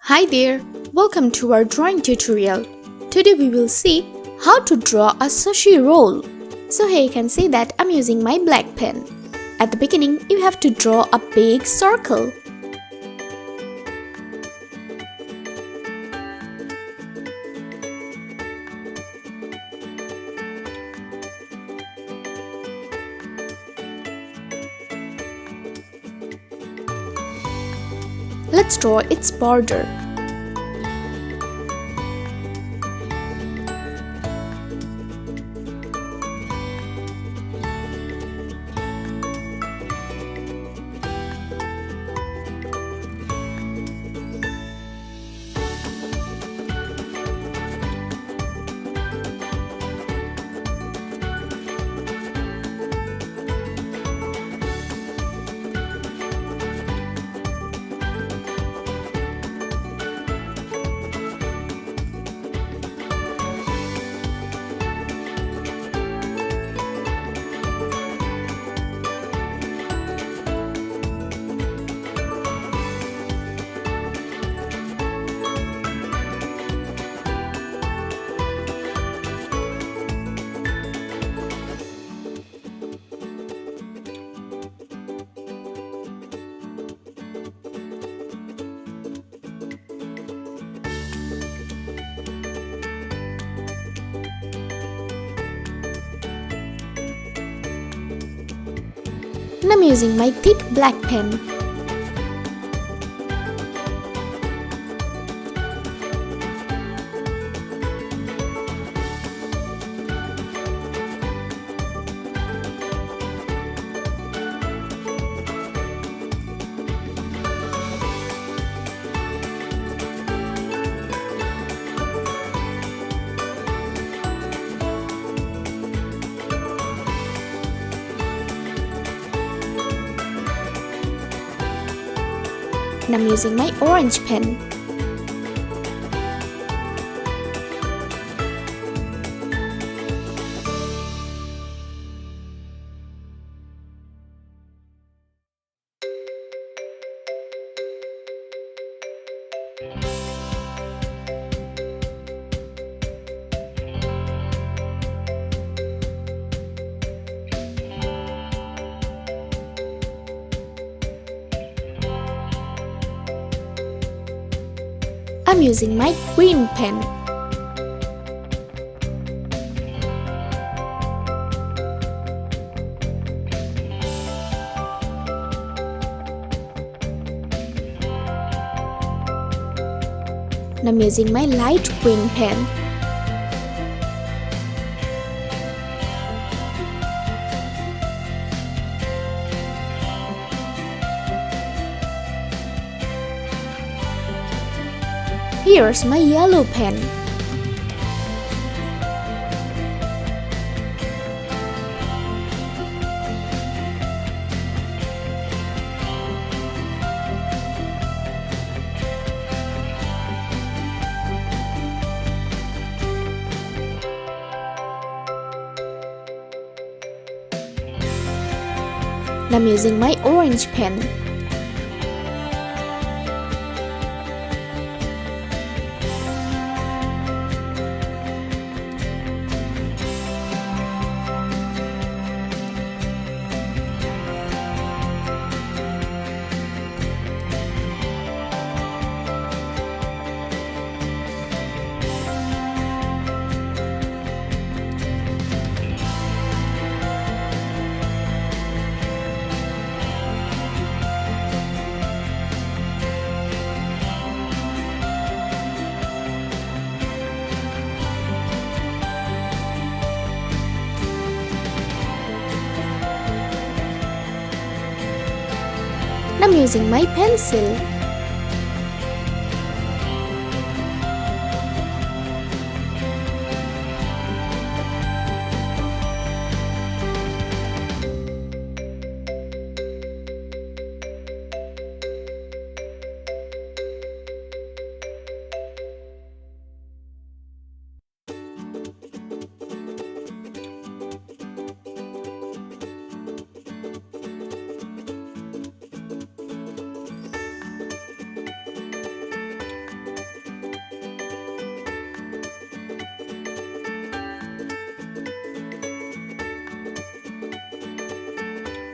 Hi there, welcome to our drawing tutorial. Today we will see how to draw a sushi roll. So here you can see that I'm using my black pen. At the beginning, you have to draw a big circle. Let's draw its border. And I'm using my thick black pen. And I'm using my orange pen. I'm using my green pen. And I'm using my light green pen. Here's my yellow pen. And I'm using my orange pen. And I'm using my pencil.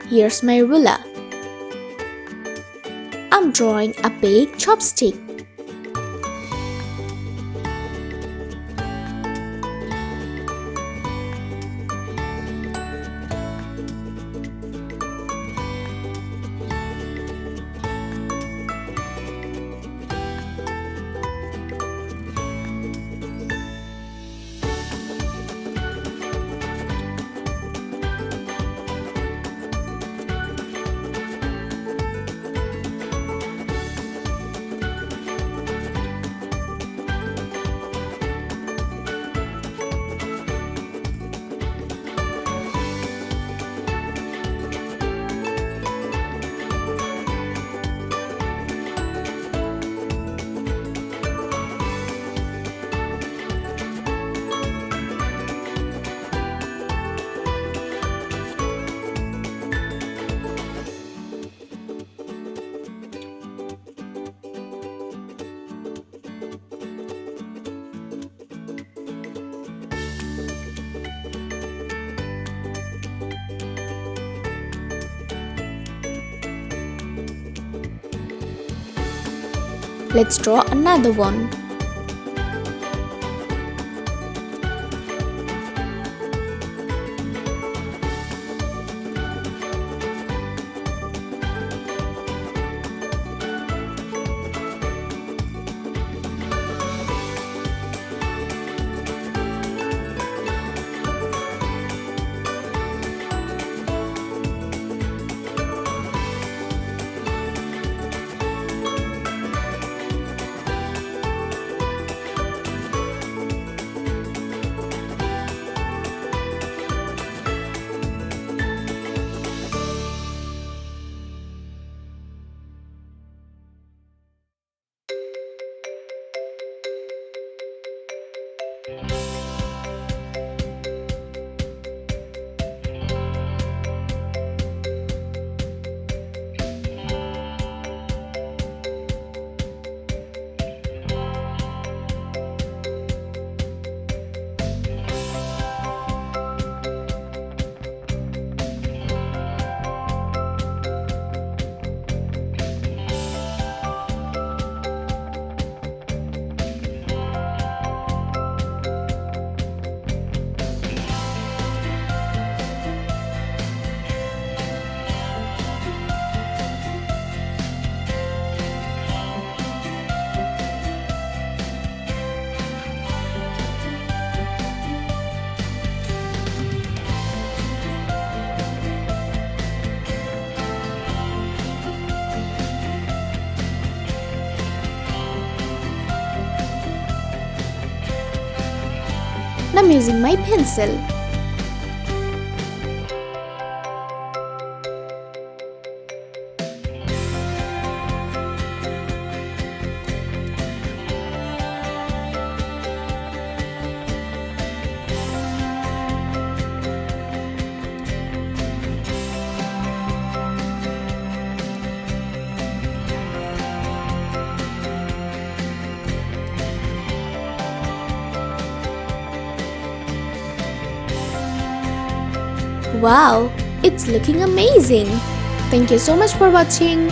Here's my ruler. I'm drawing a big chopstick. Let's draw another one. And I'm using my pencil. Wow, it's looking amazing! Thank you so much for watching.